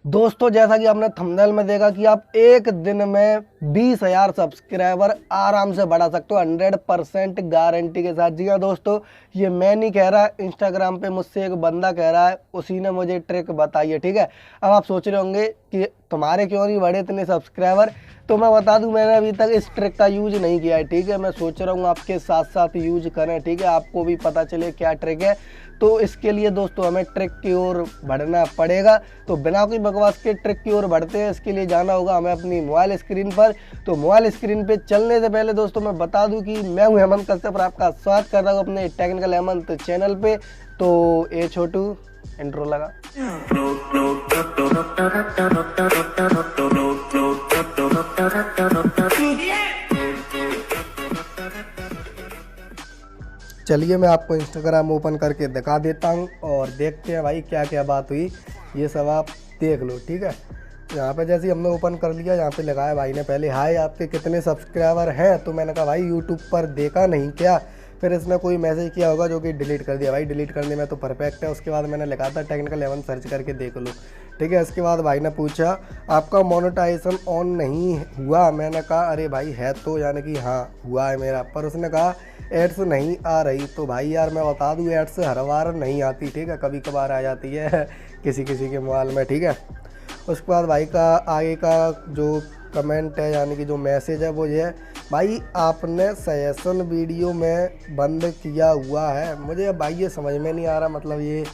दोस्तों जैसा कि आपने थंबनेल में देखा कि आप एक दिन में 20,000 सब्सक्राइबर आराम से बढ़ा सकते हो 100% गारंटी के साथ। जी हाँ दोस्तों, ये मैं नहीं कह रहा, इंस्टाग्राम पे मुझसे एक बंदा कह रहा है, उसी ने मुझे ट्रिक बताई है। ठीक है, अब आप सोच रहे होंगे कि तुम्हारे क्यों नहीं बढ़े इतने सब्सक्राइबर, तो मैं बता दूं मैंने अभी तक इस ट्रिक का यूज नहीं किया है। ठीक है, मैं सोच रहा हूँ आपके साथ साथ यूज करें। ठीक है, आपको भी पता चले क्या ट्रिक है। तो इसके लिए दोस्तों हमें ट्रिक की ओर बढ़ना पड़ेगा। तो बिना कोई बकवास के ट्रिक की ओर बढ़ते हैं। इसके लिए जाना होगा हमें अपनी मोबाइल स्क्रीन पर। तो मोबाइल स्क्रीन पे चलने से पहले दोस्तों मैं बता दूं कि मैं हूं हेमंत कश्यप और आपका स्वागत करता हूं अपने टेक्निकल हेमंत चैनल पे। तो ये छोटू इंट्रो लगा। चलिए मैं आपको इंस्टाग्राम ओपन करके दिखा देता हूँ और देखते हैं भाई क्या क्या बात हुई। ये सब आप देख लो। ठीक है, यहाँ पे जैसे ही हमने ओपन कर लिया, यहाँ पे लगाया भाई ने पहले हाय आपके कितने सब्सक्राइबर हैं। तो मैंने कहा भाई यूट्यूब पर देखा नहीं क्या। फिर इसने कोई मैसेज किया होगा जो कि डिलीट कर दिया। भाई डिलीट करने में तो परफेक्ट है। उसके बाद मैंने लिखा था टेक्निकल हेमंत सर्च करके देख लो। ठीक है, इसके बाद भाई ने पूछा आपका मोनेटाइजेशन ऑन नहीं हुआ। मैंने कहा अरे भाई है तो, यानी कि हाँ हुआ है मेरा। पर उसने कहा एड्स नहीं आ रही। तो भाई यार मैं बता दूँ, एड्स हर बार नहीं आती। ठीक है, कभी कभार आ जाती है किसी किसी के मोबाइल में। ठीक है, उसके बाद भाई का आगे का जो कमेंट है, यानी कि जो मैसेज है वो ये है, भाई आपने सजेशन वीडियो में बंद किया हुआ है। मुझे भाई ये समझ में नहीं आ रहा, मतलब ये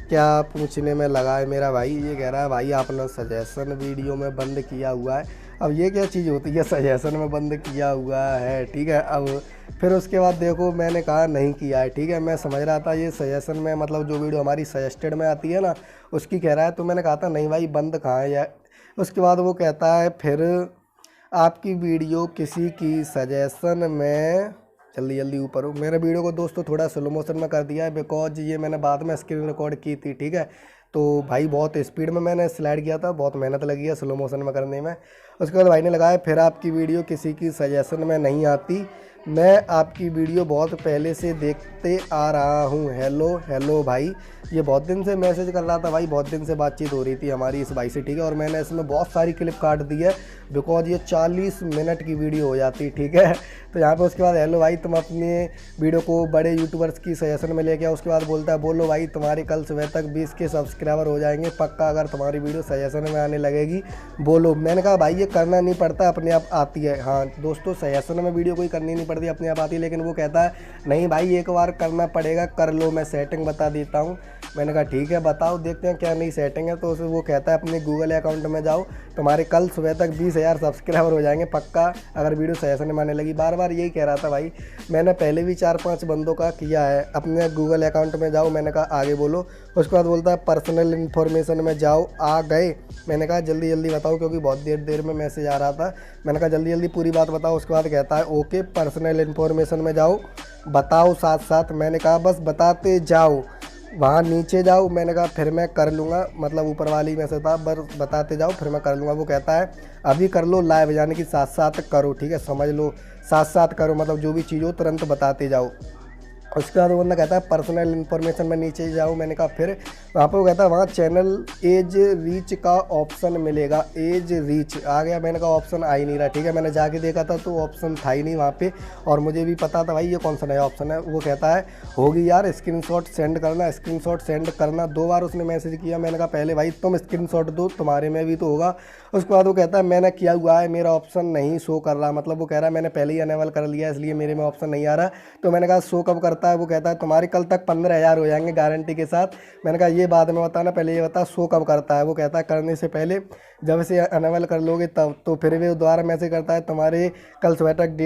क्या पूछने में लगा है मेरा भाई। ये कह रहा है भाई आपने सजेशन वीडियो में बंद किया हुआ है। अब ये क्या चीज़ होती है सजेशन में बंद किया हुआ है। ठीक है, अब फिर उसके बाद देखो मैंने कहा नहीं किया है। ठीक है, मैं समझ रहा था ये सजेशन में मतलब जो वीडियो हमारी सजेस्टेड में आती है ना उसकी कह रहा है। तो मैंने कहा था नहीं भाई बंद कहाँ है यार। उसके बाद वो कहता है फिर आपकी वीडियो किसी की सजेशन में, जल्दी जल्दी ऊपर हो। मेरे वीडियो को दोस्तों थोड़ा स्लो मोशन में कर दिया है बिकॉज ये मैंने बाद में स्क्रीन रिकॉर्ड की थी। ठीक है, तो भाई बहुत स्पीड में मैंने स्लाइड किया था, बहुत मेहनत लगी है स्लो मोशन में करने में। उसके बाद भाई ने लगाया फिर आपकी वीडियो किसी की सजेशन में नहीं आती। मैं आपकी वीडियो बहुत पहले से देखते आ रहा हूँ। हेलो हेलो भाई, ये बहुत दिन से मैसेज कर रहा था भाई, बहुत दिन से बातचीत हो रही थी हमारी इस भाई से। ठीक है, और मैंने इसमें बहुत सारी क्लिप काट दी है बिकॉज ये 40 मिनट की वीडियो हो जाती। ठीक है, तो यहाँ पे उसके बाद हेलो भाई तुम अपने वीडियो को बड़े यूट्यूबर्स की सजेशन में लेके आओ। उसके बाद बोलता है बोलो भाई तुम्हारे कल सुबह तक 20 के सब्सक्राइबर हो जाएंगे पक्का, अगर तुम्हारी वीडियो सजेशन में आने लगेगी बोलो। मैंने कहा भाई ये करना नहीं पड़ता, अपने आप आती है। हाँ दोस्तों, सजेशन में वीडियो कोई करनी नहीं पड़ती, अपने आप आती है। लेकिन वो कहता है नहीं भाई एक बार करना पड़ेगा, कर लो, मैं सेटिंग बता देता हूँ। मैंने कहा ठीक है बताओ, देखते हैं क्या नई सेटिंग है। तो उसे वो कहता है अपने गूगल अकाउंट में जाओ, तुम्हारे कल सुबह तक 20,000 सब्सक्राइबर हो जाएंगे पक्का, अगर वीडियो सजेशन में आने लगी। बार बार यही कह रहा था भाई। मैंने पहले भी 4-5 बंदों का किया है। अपने गूगल अकाउंट में जाओ, मैंने कहा आगे बोलो। उसके बाद बोलता है पर्सनल इन्फॉर्मेशन में जाओ, आ गए। मैंने कहा जल्दी जल्दी बताओ क्योंकि बहुत देर देर में मैसेज आ रहा था। मैंने कहा जल्दी जल्दी पूरी बात बताओ। उसके बाद कहता है ओके पर्सनल इन्फॉर्मेशन में जाओ, बताओ साथ साथ। मैंने कहा बस बताते जाओ, वहाँ नीचे जाओ। मैंने कहा फिर मैं कर लूँगा, मतलब ऊपर वाली में से था बस बताते जाओ फिर मैं कर लूँगा। वो कहता है अभी कर लो लाइव, यानी कि साथ साथ करो। ठीक है, समझ लो साथ साथ करो, मतलब जो भी चीज़ हो तुरंत बताते जाओ। उसके बाद वो बंदा कहता है पर्सनल इन्फॉर्मेशन में नीचे जाओ। मैंने कहा फिर वहाँ पे वो कहता है वहाँ चैनल एज रीच का ऑप्शन मिलेगा। एज रीच आ गया, मैंने कहा ऑप्शन आ ही नहीं रहा। ठीक है, मैंने जाके देखा था तो ऑप्शन था ही नहीं वहाँ पे, और मुझे भी पता था भाई ये कौन सा नया ऑप्शन है। वो कहता है होगी यार स्क्रीनशॉट सेंड करना, स्क्रीनशॉट सेंड करना। 2 बार उसने मैसेज किया। मैंने कहा पहले भाई तुम स्क्रीनशॉट दो, तुम्हारे में भी तो होगा। उसके बाद वो कहता है मैंने किया हुआ है, मेरा ऑप्शन नहीं शो कर रहा, मतलब वो कह रहा है मैंने पहले ही अनेबल कर लिया इसलिए मेरे में ऑप्शन नहीं आ रहा। तो मैंने कहा शो कब करता है। वो कहता है तुम्हारे कल तक 15,000 हो जाएंगे गारंटी के साथ। मैंने कहा ये बाद में बताना, पहले ये बता शो कब करता है। वो कहता है करने से पहले, जब इसे अनेबल कर लोगे तब। तो फिर भी दोबारा मैसेज करता है तुम्हारे कल सुबह तक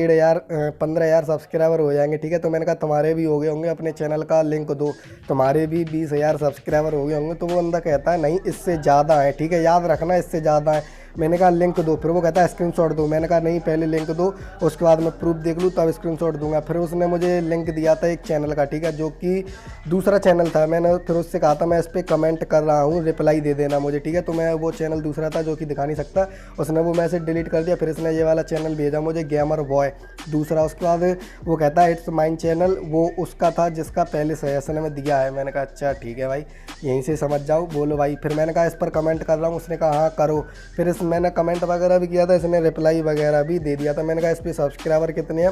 15,000 सब्सक्राइबर हो जाएंगे। ठीक है, तो मैंने कहा तुम्हारे भी हो गए होंगे, अपने चैनल का लिंक दो, तुम्हारे भी 20,000 सब्सक्राइबर हो गए होंगे। तो वो बंदा कहता है नहीं इससे ज़्यादा है। ठीक है, याद रखना इससे ज़्यादा है। मैंने कहा लिंक दो, फिर वो कहता है स्क्रीनशॉट दो। मैंने कहा नहीं पहले लिंक दो, उसके बाद मैं प्रूफ देख लूँ तब स्क्रीनशॉट दूंगा। फिर उसने मुझे लिंक दिया था एक चैनल का, ठीक है, जो कि दूसरा चैनल था। मैंने फिर उससे कहा था मैं इस पर कमेंट कर रहा हूँ, रिप्लाई दे देना मुझे, ठीक है। तो मैं वो चैनल दूसरा था जो कि दिखा नहीं सकता, उसने वो मैसेज डिलीट कर दिया। फिर इसने ये वाला चैनल भेजा मुझे, गेमर बॉय दूसरा। उसके बाद वो कहता है इट्स माइन चैनल, वो उसका था जिसका पहले सजेशन में दिया है। मैंने कहा अच्छा ठीक है भाई, यहीं से समझ जाओ, बोलो भाई। फिर मैंने कहा इस पर कमेंट कर रहा हूँ, उसने कहा हाँ करो। फिर मैंने कमेंट वगैरह भी किया था, इसने रिप्लाई वगैरह भी दे दिया था। मैंने कहा इस पर सब्सक्राइबर कितने हैं,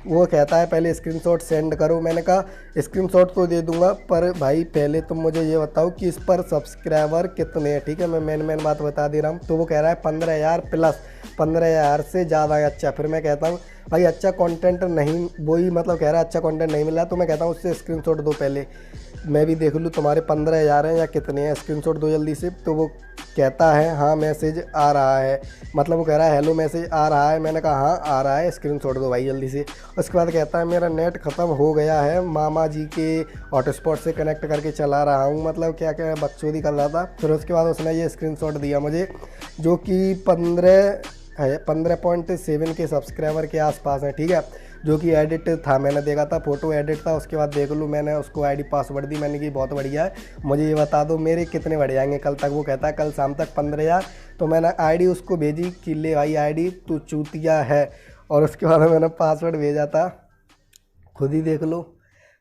वो कहता है पहले स्क्रीनशॉट सेंड करो। मैंने कहा स्क्रीनशॉट तो दे दूंगा, पर भाई पहले तुम मुझे ये बताओ कि इस पर सब्सक्राइबर कितने हैं, ठीक है। मैं मेन बात बता दे रहा हूँ। तो वो कह रहा है 15,000 प्लस, 15,000 से ज़्यादा है। अच्छा, फिर मैं कहता हूँ भाई अच्छा कंटेंट नहीं, वही मतलब कह रहा है अच्छा कंटेंट नहीं मिला। तो मैं कहता हूँ उससे स्क्रीनशॉट दो पहले, मैं भी देख लूँ तुम्हारे 15,000 हैं या कितने हैं, स्क्रीनशॉट दो जल्दी से। तो वो कहता है हाँ मैसेज आ रहा है, मतलब वो कह रहा है हेलो मैसेज आ रहा है। मैंने कहा हाँ आ रहा है, स्क्रीनशॉट दो भाई जल्दी से। उसके बाद कहता है मेरा नेट ख़त्म हो गया है, मामा जी के हॉटस्पॉट से कनेक्ट करके चला रहा हूँ, मतलब क्या क्या बकचोदी कर रहा था। फिर उसके बाद उसने ये स्क्रीनशॉट दिया मुझे, जो कि 15.7 के सब्सक्राइबर के आसपास है, ठीक है, जो कि एडिट था। मैंने देखा था, फ़ोटो एडिट था। उसके बाद देख लूँ, मैंने उसको आईडी पासवर्ड दी, मैंने की बहुत बढ़िया है, मुझे ये बता दो मेरे कितने बढ़ जाएंगे कल तक। वो कहता है कल शाम तक 15,000। तो मैंने आईडी उसको भेजी कि ले भाई आईडी तू चूतिया है, और उसके बाद मैंने पासवर्ड भेजा था, खुद ही देख लो।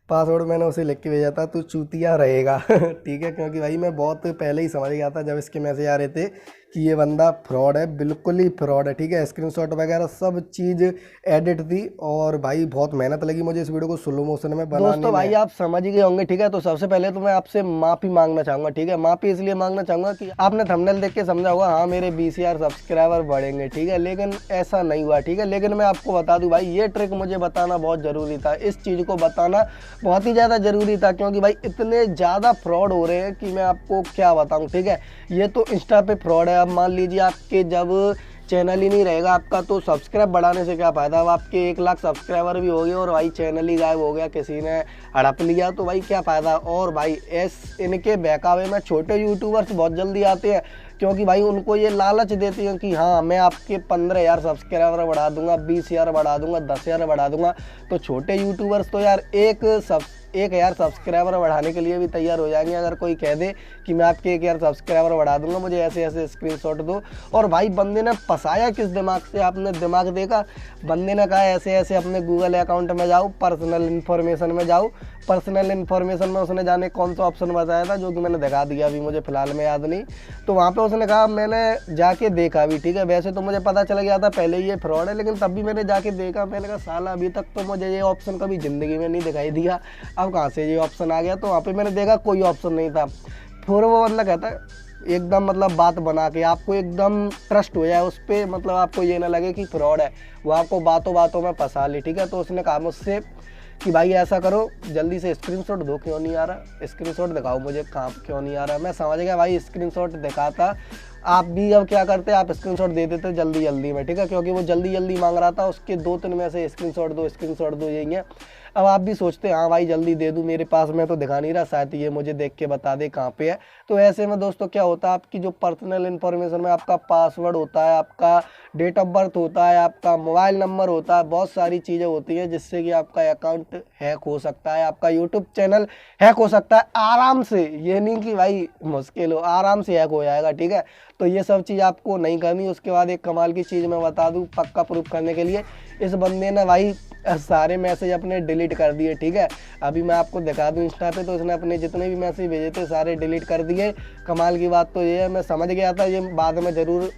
पासवर्ड मैंने उसे लिख के भेजा था तू चूतिया रहेगा ठीक है, क्योंकि भाई मैं बहुत पहले ही समझ गया था जब इसके मैसेज आ रहे थे कि ये बंदा फ्रॉड है, बिल्कुल ही फ्रॉड है, ठीक है। स्क्रीनशॉट वगैरह सब चीज़ एडिट थी, और भाई बहुत मेहनत लगी मुझे इस वीडियो को स्लो मोशन में बनाने। दोस्तों भाई आप समझ ही गए होंगे, ठीक है। तो सबसे पहले तो मैं आपसे माफ़ी मांगना चाहूँगा, ठीक है। माफ़ी इसलिए मांगना चाहूँगा कि आपने थंबनेल देख के समझा होगा हाँ मेरे 20,000 सब्सक्राइबर बढ़ेंगे, ठीक है, लेकिन ऐसा नहीं हुआ, ठीक है। लेकिन मैं आपको बता दूँ भाई, ये ट्रिक मुझे बताना बहुत ज़रूरी था, इस चीज़ को बताना बहुत ही ज़्यादा ज़रूरी था, क्योंकि भाई इतने ज़्यादा फ्रॉड हो रहे हैं कि मैं आपको क्या बताऊँ, ठीक है। ये तो इंस्टा पे फ्रॉड है। अब मान लीजिए आपके जब चैनल ही नहीं रहेगा आपका, तो सब्सक्राइब बढ़ाने से क्या फ़ायदा। अब आपके 1 लाख सब्सक्राइबर भी हो गए और भाई चैनल ही गायब हो गया, किसी ने हड़प लिया, तो भाई क्या फ़ायदा। और भाई इनके बहकावे में छोटे यूट्यूबर्स बहुत जल्दी आते हैं, क्योंकि भाई उनको ये लालच देती हैं कि हाँ मैं आपके 15,000 सब्सक्राइबर बढ़ा दूंगा, 20,000 बढ़ा दूंगा, 10,000 बढ़ा दूंगा। तो छोटे यूट्यूबर्स तो यार 1,000 सब्सक्राइबर बढ़ाने के लिए भी तैयार हो जाएंगे, अगर कोई कह दे कि मैं आपके 1,000 सब्सक्राइबर बढ़ा दूंगा, मुझे ऐसे ऐसे स्क्रीनशॉट दो। और भाई बंदे ने फंसाया किस दिमाग से, आपने दिमाग देखा। बंदे ने कहा ऐसे ऐसे अपने गूगल अकाउंट में जाओ, पर्सनल इन्फॉर्मेशन में जाओ। पर्सनल इन्फॉर्मेशन में उसने जाने कौन सा ऑप्शन बताया था, जो कि मैंने दिखा दिया, अभी मुझे फिलहाल में याद नहीं। तो वहाँ पे उसने कहा, मैंने जाके देखा भी, ठीक है। वैसे तो मुझे पता चल गया था पहले ये फ्रॉड है, लेकिन तब भी मैंने जाके देखा। मैंने कहा साला अभी तक तो मुझे ये ऑप्शन कभी ज़िंदगी में नहीं दिखाई दिया, अब कहाँ से ये ऑप्शन आ गया। तो वहाँ पे मैंने देखा कोई ऑप्शन नहीं था। फिर वो बंदा कहता है एकदम मतलब बात बना के, आपको एकदम ट्रस्ट हो जाए उस पर, मतलब आपको ये ना लगे कि फ्रॉड है, वो आपको बातों बातों में फंसा ले, ठीक है। तो उसने कहा मुझसे कि भाई ऐसा करो, जल्दी से स्क्रीनशॉट दो, क्यों नहीं आ रहा, स्क्रीनशॉट दिखाओ मुझे, कहाँ क्यों नहीं आ रहा। मैं समझ गया भाई, स्क्रीनशॉट दिखाता। आप भी अब क्या करते, आप स्क्रीनशॉट दे देते जल्दी जल्दी में, ठीक है, क्योंकि वो जल्दी जल्दी मांग रहा था। उसके 2-3 में से स्क्रीनशॉट दो यही है। अब आप भी सोचते हैं हाँ भाई जल्दी दे दूँ, मेरे पास में तो दिखा नहीं रहा, शायद ये मुझे देख के बता दे कहाँ पे है। तो ऐसे में दोस्तों क्या होता है, आपकी जो पर्सनल इन्फॉर्मेशन में आपका पासवर्ड होता है, आपका डेट ऑफ बर्थ होता है, आपका मोबाइल नंबर होता है, बहुत सारी चीज़ें होती हैं जिससे कि आपका अकाउंट हैक हो सकता है, आपका यूट्यूब चैनल हैक हो सकता है आराम से। ये नहीं कि भाई मुश्किल हो, आराम से हैक हो जाएगा, ठीक है। तो ये सब चीज़ आपको नहीं करनी। उसके बाद एक कमाल की चीज़ मैं बता दूँ पक्का प्रूफ करने के लिए, इस बंदे ने भाई सारे मैसेज अपने डिलीट कर दिए, ठीक है। अभी मैं आपको दिखा दूं इंस्टा पे, तो इसने अपने जितने भी मैसेज भेजे थे सारे डिलीट कर दिए। कमाल की बात तो ये है, मैं समझ गया था ये बाद में ज़रूर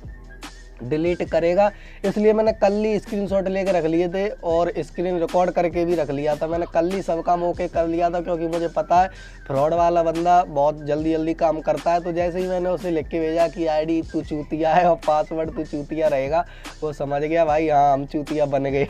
डिलीट करेगा, इसलिए मैंने कल ही स्क्रीनशॉट लेके रख लिए थे और स्क्रीन रिकॉर्ड करके भी रख लिया था। मैंने कल ही सब काम ओके कर लिया था, क्योंकि मुझे पता है फ्रॉड वाला बंदा बहुत जल्दी जल्दी काम करता है। तो जैसे ही मैंने उसे लिख के भेजा कि आईडी तू चूतिया है और पासवर्ड तू चूतिया रहेगा, वो समझ गया भाई हाँ हम चूतिया बन गए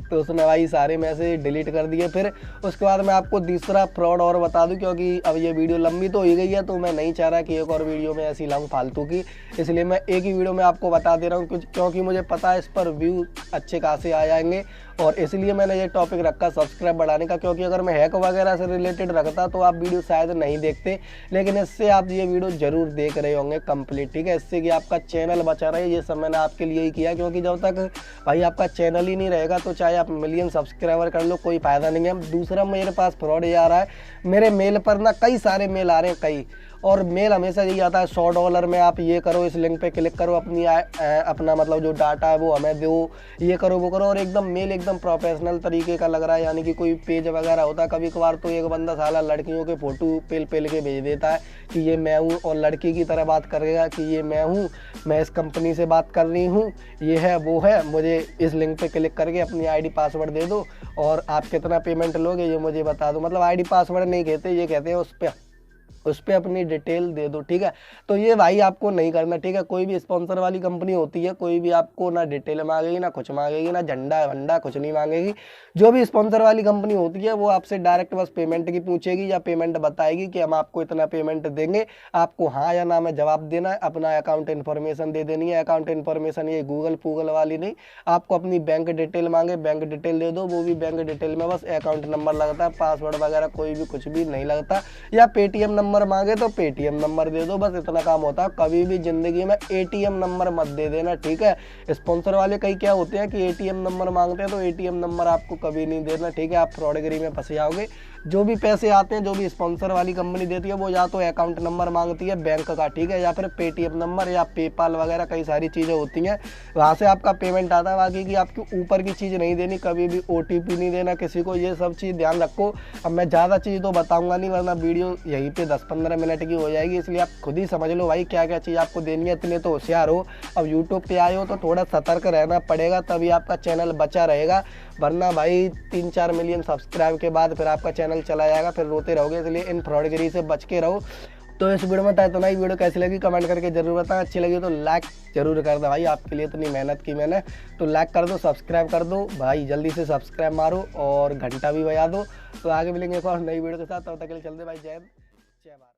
तो उसने भाई सारे मैसेज डिलीट कर दिए। फिर उसके बाद मैं आपको दूसरा फ्रॉड और बता दूँ, क्योंकि अब ये वीडियो लंबी तो हो गई है, तो मैं नहीं चाह रहा कि एक और वीडियो में ऐसी लाऊं फालतू की, इसलिए मैं एक ही वीडियो में आपको बता दे रहा हूँ क्योंकि मुझे पता है इस पर व्यू अच्छे खासे आ जाएंगे, और इसलिए मैंने ये टॉपिक रखा सब्सक्राइब बढ़ाने का। क्योंकि अगर मैं हैक वगैरह से रिलेटेड रखता तो आप वीडियो शायद नहीं देखते, लेकिन इससे आप ये वीडियो जरूर देख रहे होंगे कंप्लीट, ठीक है, इससे कि आपका चैनल बचा रहे। ये सब मैंने आपके लिए ही किया, क्योंकि जब तक भाई आपका चैनल ही नहीं रहेगा तो चाहे आप मिलियन सब्सक्राइबर कर लो, कोई फ़ायदा नहीं है। दूसरा, मेरे पास फ्रॉड ये आ रहा है, मेरे मेल पर ना कई सारे मेल आ रहे हैं, कई, और मेल हमेशा यही आता है $100 में आप ये करो, इस लिंक पे क्लिक करो, अपना मतलब जो डाटा है वो हमें दो, ये करो वो करो, और एकदम मेल एकदम प्रोफेशनल तरीके का लग रहा है, यानी कि कोई पेज वगैरह होता है। कभी कभार तो एक बंदा साला लड़कियों के फ़ोटो पेल के भेज देता है कि ये मैं हूँ, और लड़की की तरह बात करेगा कि ये मैं हूँ, मैं इस कंपनी से बात कर रही हूँ, ये है वो है, मुझे इस लिंक पे क्लिक करके अपनी ID पासवर्ड दे दो, और आप कितना पेमेंट लोगे ये मुझे बता दो। मतलब ID पासवर्ड नहीं कहते, ये कहते हैं उस पर अपनी डिटेल दे दो, ठीक है। तो ये भाई आपको नहीं करना, ठीक है। कोई भी स्पॉन्सर वाली कंपनी होती है, कोई भी आपको ना डिटेल मांगेगी, ना कुछ मांगेगी, ना झंडा वंडा कुछ नहीं मांगेगी। जो भी स्पॉन्सर वाली कंपनी होती है वो आपसे डायरेक्ट बस पेमेंट की पूछेगी, या पेमेंट बताएगी कि हम आपको इतना पेमेंट देंगे, आपको हाँ या ना में जवाब देना है, अपना अकाउंट इन्फॉर्मेशन दे देनी है। अकाउंट इन्फॉर्मेशन ये गूगल वाली नहीं, आपको अपनी बैंक डिटेल मांगे, बैंक डिटेल दे दो, वो भी बैंक डिटेल में बस अकाउंट नंबर लगता है, पासवर्ड वगैरह कोई भी कुछ भी नहीं लगता। या पेटीएम नंबर मांगे तो पेटीएम नंबर दे दो, बस इतना काम होता है। कभी भी जिंदगी में ATM नंबर मत दे देना, ठीक है। स्पॉन्सर वाले कई क्या होते हैं कि ATM नंबर मांगते हैं, तो ATM नंबर आपको कभी नहीं देना, ठीक है। आप फ्रॉडगिरी में फंस जाओगे। जो भी पैसे आते हैं, जो भी स्पॉन्सर वाली कंपनी देती है, वो या तो अकाउंट नंबर मांगती है बैंक का, ठीक है, या फिर पेटीएम नंबर या पेपाल वगैरह कई सारी चीज़ें होती हैं, वहाँ से आपका पेमेंट आता है। बाकी की आपकी ऊपर की चीज़ नहीं देनी, कभी भी OTP नहीं देना किसी को, ये सब चीज़ ध्यान रखो। अब मैं ज़्यादा चीज़ तो बताऊँगा नहीं, वरना वीडियो यहीं पर 10-15 मिनट की हो जाएगी, इसलिए आप खुद ही समझ लो भाई क्या क्या चीज़ आपको देनी है। इतने तो होशियार हो, अब यूट्यूब पे आए हो तो थोड़ा सतर्क रहना पड़ेगा, तभी आपका चैनल बचा रहेगा। वरना भाई 3-4 मिलियन सब्सक्राइब के बाद फिर आपका चैनल चला जाएगा, फिर रोते रहोगे। इसलिए इन फ्रॉडगिरी से बच के रहो। तो इस वीडियो में था इतना ही। वीडियो कैसी लगी कमेंट करके जरूर बताएं, अच्छी लगी तो लाइक जरूर कर दो भाई, आपके लिए इतनी मेहनत की मैंने, तो लाइक कर दो, सब्सक्राइब कर दो भाई, जल्दी से सब्सक्राइब मारो और घंटा भी बजा दो। तो आगे मिलेंगे एक और नई वीडियो के साथ, तब तक के लिए चलते भाई, जय हिंद जय भारत।